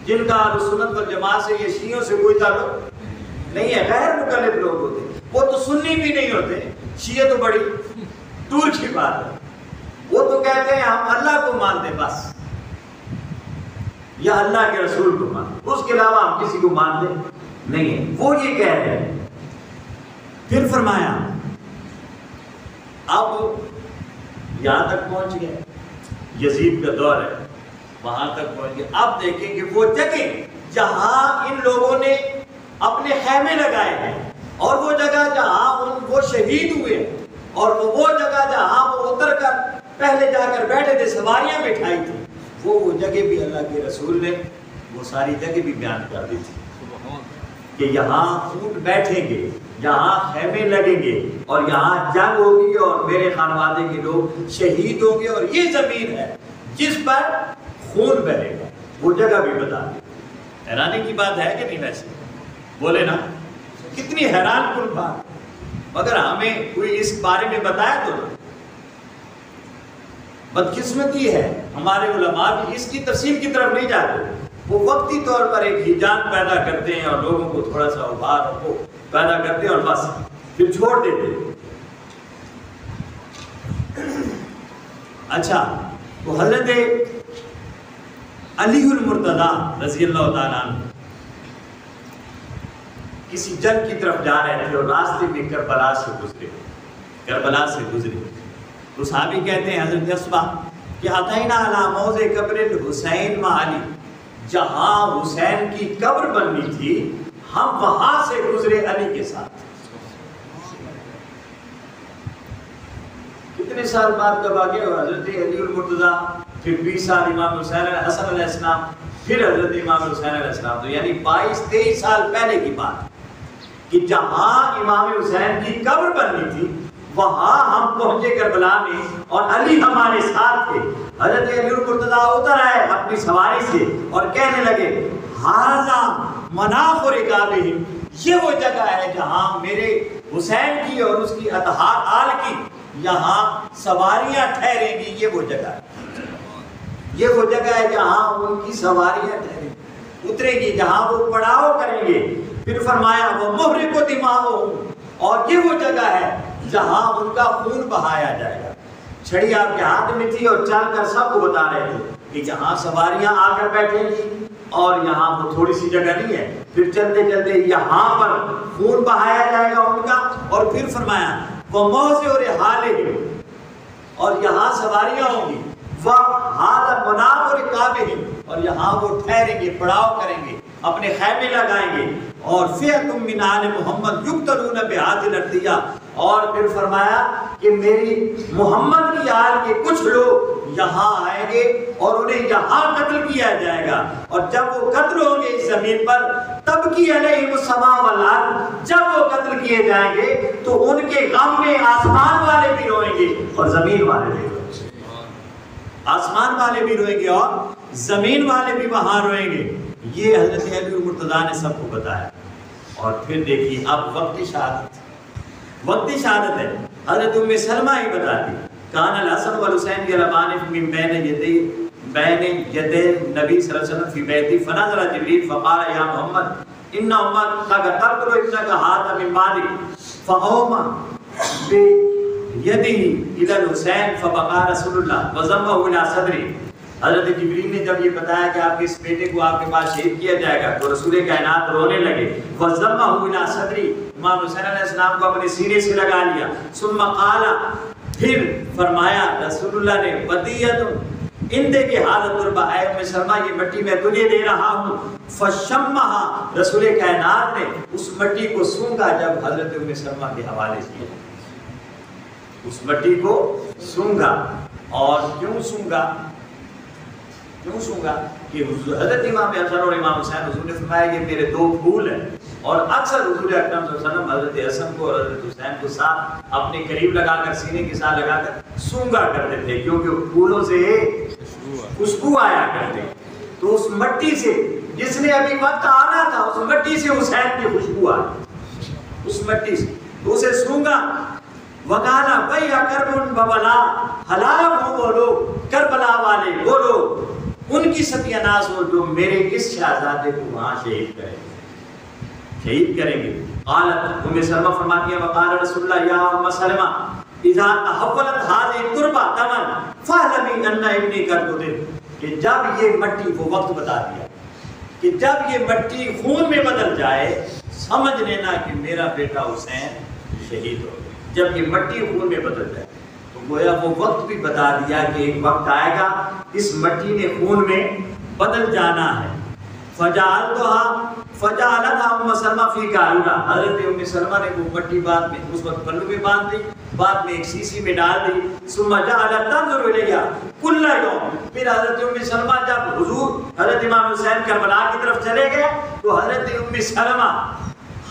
جن کا اہل سنت والجماعت سے، یہ شیعوں سے کوئی تعلق نہیں ہے، غیر مقلد لوگ ہوتے ہیں، وہ تو سنی بھی نہیں ہوتے، شیعہ تو بڑی دور کی بات ہے، وہ تو کہتے ہیں ہم اللہ کو مانتے بس، یا اللہ کے رسول کو مانتے، اس کے علاوہ ہم کسی کو مانتے نہیں ہے، وہ یہ کہہ رہے ہیں۔ پھر فرمایا اب یہاں تک پہنچ گئے، یزید کا دور ہے، وہاں تک پہنچ گئے۔ اب دیکھیں کہ وہ جگہ جہاں ان لوگوں نے اپنے خیمے لگائے ہیں، اور وہ جگہ جہاں وہ شہید ہوئے، اور وہ جگہ جہاں وہ اتر کر پہلے جا کر بیٹھے تھے، سواریاں بٹھائی تھی، وہ جگہ بھی اللہ کے رسول نے وہ ساری جگہ بھی بیان کر دی تھی کہ یہاں اونٹ بیٹھیں گے، یہاں خیمے لگیں گے، اور یہاں جنگ ہوگی، اور میرے خانوادے کے لوگ شہید ہوں گے، اور یہ زمین ہے جس پر خون بہے گا، وہ جگہ بھی بتا دی۔ حیرانی کی بات ہے کہ نہیں؟ ویسے بولے نا، کتنی حیران کن بات، مگر ہمیں کوئی اس بارے میں بتایا تو بدقسمتی ہے، ہمارے علماء بھی اس کی تفصیل کی طرف نہیں جاتے، وہ وقتی طور پر ایک ہیجان پیدا کرتے ہیں اور لوگوں کو تھوڑا سا ابھار کو پیدا کرتے ہیں اور بس پھر چھوڑ دیتے ہیں۔ اچھا، تو حضرت علی المرتضیٰ رضی اللہ تعالیٰ عنہ کسی جنگ کی طرف جا رہے تھے، اور راستے میں کربلا سے گزرے، تو صحابی کہتے ہیں حضرت اصبع کہ اتینا علی موضع قبر الحسین مع علی، جہاں حسین کی قبر بننی تھی ہم وہاں سے گزرے علی کے ساتھ۔ کتنے سال بعد کا واقعہ ہوا؟ حضرت علی المرتضیٰ، پھر 20 سال امام حسین حسن علیہ السلام، پھر حضرت امام حسین علیہ السلام، تو یعنی 22-23 سال پہلے کی بات کہ جہاں امام حسین کی قبر بننی تھی وہاں ہم پہنچے کربلا میں، اور علی ہمارے ساتھ تھے۔ حضرت علی المرتضیٰ اتر آئے اپنی سواری سے اور کہنے لگے ھذا مناخ رکابہم، یہ وہ جگہ ہے جہاں میرے حسین کی اور اس کی اطہار آل کی یہاں سواریاں ٹھہریں گی، یہ وہ جگہ ہے، یہ وہ جگہ ہے جہاں ان کی سواریاں ٹھہریں گی، اترے گی، جہاں وہ پڑاؤ کریں گے۔ پھر فرمایا وہ محرق دماؤہم، اور یہ وہ جگہ ہے جہاں ان کا خون بہایا جائے گا۔ چھڑی آپ کے ہاتھ میں تھی اور چل کر سب کو بتا رہے تھے کہ جہاں سواریاں آ کر بیٹھیں گی، اور یہاں وہ تھوڑی سی جگہ نہیں ہے، پھر چلتے چلتے یہاں پر خون بہایا جائے گا ان کا۔ اور پھر فرمایا وہ موضع رحالہم، اور یہاں سواریاں ہوں گی، وَھَذَا مَنَاخُ رِکَابِہِم، اور یہاں وہ ٹھہریں گے، پڑاؤ کریں گے، اپنے خیمے لگائیں گے۔ اور فِئَةٌ مِّنْ آلِ مُحَمَّدٍ يُقْتَلُونَ بِهَٰذِهِ الْأَرْضِيَّةِ، اور پھر فرمایا کہ میری محمد کی آل کے کچھ لوگ یہاں آئیں گے اور انہیں یہاں قتل کیا جائے گا، اور جب وہ قتل ہوں گے اس زمین پر تبکی علیہم السماء والارض، جب وہ قتل کیے جائیں گے تو ان کے غم میں آسمان والے بھی روئیں گے اور زمین والے بھی روئیں گے، آسمان والے بھی روئیں گے اور زمین والے بھی وہاں روئیں گے۔ یہ حضرت علی المرتضیٰ نے سب کو بتایا۔ اور پھر دیکھیے اب وقت شہادت ہے، حضرت ام سلمہ ہی بتاتی کان الحسن والحسین یلعبان من بین یدی نبی صلی اللہ علیہ وسلم فی بیتی فنظر جبریل فقال یا محمد ان امت قد تقتل ابنک ھذا من بعدک فاوما بیدہ الی الحسین فبقى رسول اللہ وضمہ الی صدری. حضرت جبریل نے جب یہ بتایا کہ آپ کے اس بیٹے کو آپ کے پاس شہید کیا جائے گا تو رسول کائنات رونے لگے. وضمہ الی صدری, امام حسین علیہ السلام کو اپنے سینے سے لگا لیا. ثم قال, پھر فرمایا رسول اللہ نے, بدیت اندے کی حالت تربہ, اے ام سلمہ یہ مٹی میں تجھے دے رہا ہوں. فشمہا, رسول کائنات نے اس مٹی کو سونگا جب حضرت ام سلمہ کے حوالے کیا, اس مٹی کو سونگا. اور کیوں سونگا کہ حضرت امام حسن اور امام حسین, حضور نے فرمایا یہ میرے دو پھول ہیں, اور اکثر حضور اکرم صلی اللہ علیہ وسلم حضرت حسن کو اور حضرت حسین کو ساتھ اپنے قریب لگا کر, سینے کے ساتھ لگا کر سونگا کرتے تھے, کیونکہ پھولوں سے خوشبو آیا کرتے. تو اس مٹی سے جس نے ابھی وقت آنا تھا, اس مٹی سے حسین کی خوشبو آئی, اس مٹی سے تو اسے سونگا. وقالا وَيْحَ كَرْبٌ وَبَلَا, ہلاک ہو وہ لوگ, کربلا والے وہ لوگ, ان کی ستیہ ناز ہو جو میرے اس شہزادے کو وہاں شہید کریں گے. قالت, ام سلمہ فرماتی ہے, وقال رسول اللہ یا ام سلمہ اذا تحولت هذه التربہ دما فاعلمی ان ابنی قد قتل, کہ جب یہ مٹی, وہ وقت بتا دیا کہ جب یہ مٹی خون میں بدل جائے سمجھ لینا کہ میرا بیٹا حسین شہید ہو. جب یہ مٹی خون میں بدل جائے تو گویا وہ وقت بھی بتا دیا کہ ایک وقت آئے گا اس مٹی نے خون میں بدل جانا ہے. فجعلتها ام سلمہ فی قارورہ, حضرت ام سلمہ نے وہ مٹی بعد میں اس وقت پلو میں باندھ دی, بعد میں ایک سیسی میں ڈال دی. ثم جعلت تنظر الیہ کل یوم, پھر حضرت ام سلمہ جب حضور حضرت امام حسین کربلا کی طرف چلے گئے تو حضرت ام سلمہ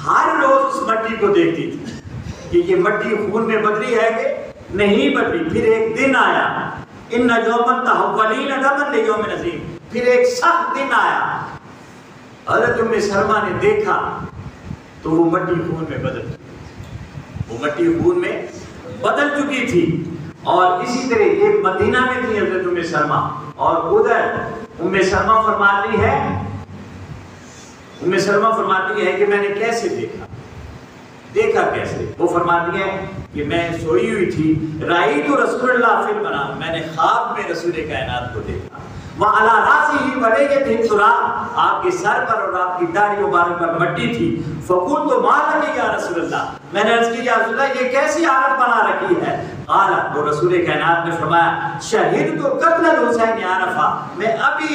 ہر روز اس مٹی کو دیکھتی تھی کہ یہ مٹی خون میں بدلی ہے کہ نہیں بدلی. پھر ایک دن آیا, ان یومن تحولین دمن لیوم عظیم, پھر ایک سخت دن آیا, حضرت ام سلمہ نے دیکھا تو وہ مٹی خون میں بدل چکی, وہ مٹی خون میں بدل چکی تھی. اور اسی طرح یہ مدینہ میں تھی حضرت ام سلمہ, اور ادھر ام سلمہ فرماتی ہے کہ میں نے کیسے دیکھا کیسے, وہ فرماتی ہے کہ میں سوئی ہوئی تھی, رأیت رسول اللہ فی المنام, میں نے خواب میں رسول کائنات کو دیکھا. وعلی راسہ ولیۃ تراب, آپ کے سر پر اور آپ کی داڑھی مبارک پر مٹی تھی. فقلت ما لک یا رسول اللہ, میں نے عرض کی یا رسول اللہ یہ کیسی حالت بنا رکھی ہے. قال, تو رسول کائنات نے فرمایا, شہدت قتل الحسین عرفہ, میں ابھی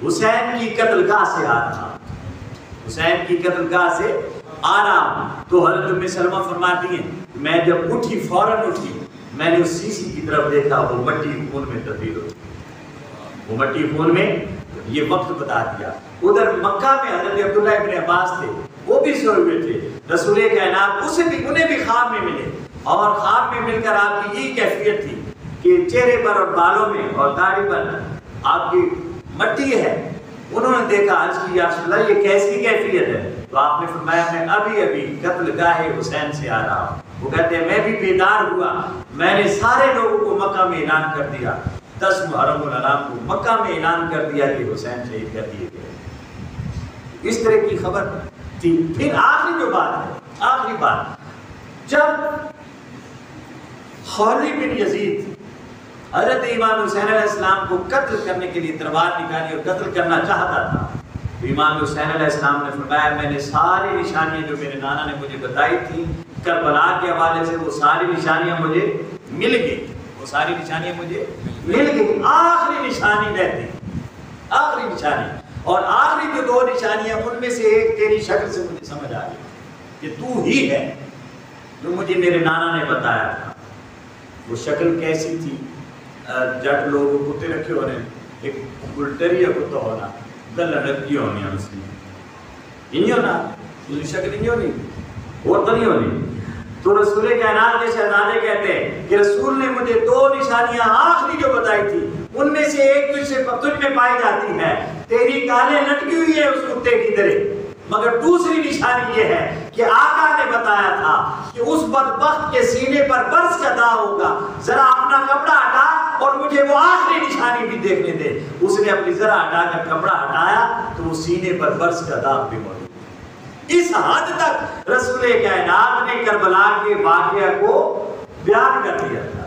حسین کی قتل گاہ سے آ رہا, حسین کی قتل گاہ سے آ رہا. تو حضرت ام سلمہ فرماتی ہیں میں جب اٹھی, فوراً اٹھی, میں نے اس سیسی کی طرف دیکھا, وہ مٹی خون میں تبدیل ہو, وہ مٹی خون میں, یہ وقت بتا دیا. ادھر مکہ میں حضرت عبداللہ ابن عباس تھے, وہ بھی سوئے ہوئے تھے, رسول کائنات انہیں بھی خواب میں ملے, اور خواب میں مل کر آپ کی یہی کیفیت تھی کہ چہرے پر اور بالوں میں اور داڑھی پر آپ کی مٹی ہے. انہوں نے دیکھا, عرض کی یا رسول اللہ یہ کیسی کیفیت ہے. تو آپ نے فرمایا میں ابھی قتل گاہ حسین سے آ رہا ہوں. وہ کہتے ہیں میں بھی بیدار ہوا, میں نے سارے لوگوں کو مکہ میں اعلان کر دیا, 10 محرم الحرام کو مکہ میں اعلان کر دیا کہ حسین شہید کر دیے گئے. اس طرح کی خبر تھی. پھر آخری جو بات ہے, آخری بات, جب خالد بن یزید حضرت امام حسین علیہ السلام کو قتل کرنے کے لیے تلوار نکالی اور قتل کرنا چاہتا تھا, تو امام حسین علیہ السلام نے فرمایا میں نے ساری نشانیاں جو میرے نانا نے مجھے بتائی تھی کربلا کے حوالے سے, وہ ساری نشانیاں مجھے مل گئی, وہ ساری نشانیاں مجھے مل گئی. آخری نشانی رہتی, آخری نشانی, اور آخری جو 2 نشانیاں ان میں سے ایک تیری شکل سے مجھے سمجھ آ گئی کہ تو ہی ہے جو مجھے میرے نانا نے بتایا تھا. وہ شکل کیسی تھی, جٹ لوگ کتے رکھے ہونے, ایک گلٹری یا کتا ہونا, گل لڑکی ہونی ہے, اس میں انہی ہونا, اس کی شکل انہی ہونی, اور تو نہیں ہونی. تو رسول کائنات کے شہزادے کہتے ہیں کہ رسول نے مجھے 2 نشانیاں آخری جو بتائی تھی ان میں سے ایک تجھ میں پائی جاتی ہے, تیری گالیں لٹکی ہوئی ہے اس کتے کی طرح, مگر دوسری نشانی یہ ہے کہ آقا نے بتایا تھا کہ اس بدبخت کے سینے پر برس کا داغ ہوگا، ذرا اپنا کپڑا ہٹا اور مجھے وہ آخری نشانی بھی دیکھنے دے۔ اس نے اپنی ذرا ہٹا کر کپڑا ہٹایا تو وہ سینے پر برس کا داغ بھی موجود۔ اس حد تک رسول کائنات نے کربلا کے واقعہ کو بیان کر دیا تھا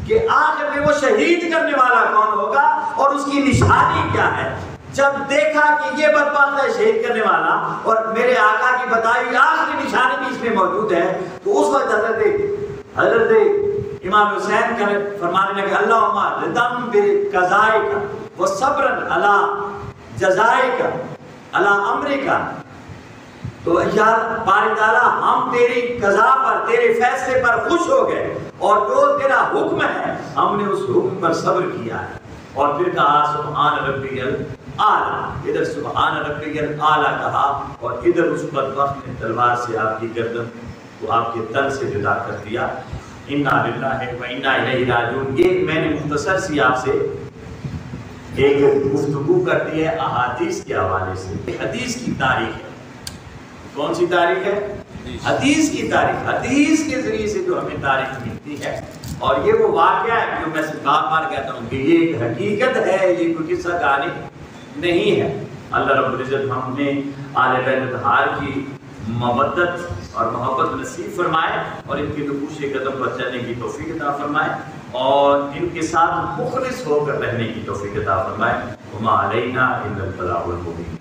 کہ آخر میں وہ شہید کرنے والا کون ہوگا اور اس کی نشانی کیا ہے۔ جب دیکھا کہ یہ بدبخت ہے شہید کرنے والا اور میرے آقا کی بتائی آخری نشانی بھی اس میں موجود ہے، تو اس وقت حضرت امام حسین کا فرمانے لگے اللہم ردم بقضائک و صبرا علی جزائک علی امرک، تو یا باری تعالیٰ ہم تیری قضا پر، تیرے فیصلے پر خوش ہو گئے اور جو تیرا حکم ہے ہم نے اس حکم پر صبر کیا ہے۔ اور پھر کہا سبحان ربی الاعلی، ادھر سبحان ربی الاعلی کہا اور ادھر اس بدبخت نے تلوار سے آپ کی گردن کو آپ کے تن سے جدا کر دیا۔ انا للہ و انا الیہ راجعون۔ یہ میں نے مختصر سی آپ سے ایک گفتگو کر دی ہے احادیث کے حوالے سے۔ حدیث کی تاریخ ہے، کون سی تاریخ ہے؟ حدیث کی تاریخ۔ حدیث کے ذریعے سے جو ہمیں تاریخ ملتی ہے، اور یہ وہ واقعہ ہے جو میں بار بار کہتا ہوں کہ یہ ایک حقیقت ہے، یہ کوئی قصہ کہانی نہیں ہے۔ اللہ رب العزت ہم نے آل بیت اطہار کی مودت اور محبت نصیب فرمائے اور ان کے نقوش قدم پر چلنے کی توفیق عطا فرمائے اور ان کے ساتھ مخلص ہو کر رہنے کی توفیق عطا فرمائے۔ وما علینا الا البلاغ المبین۔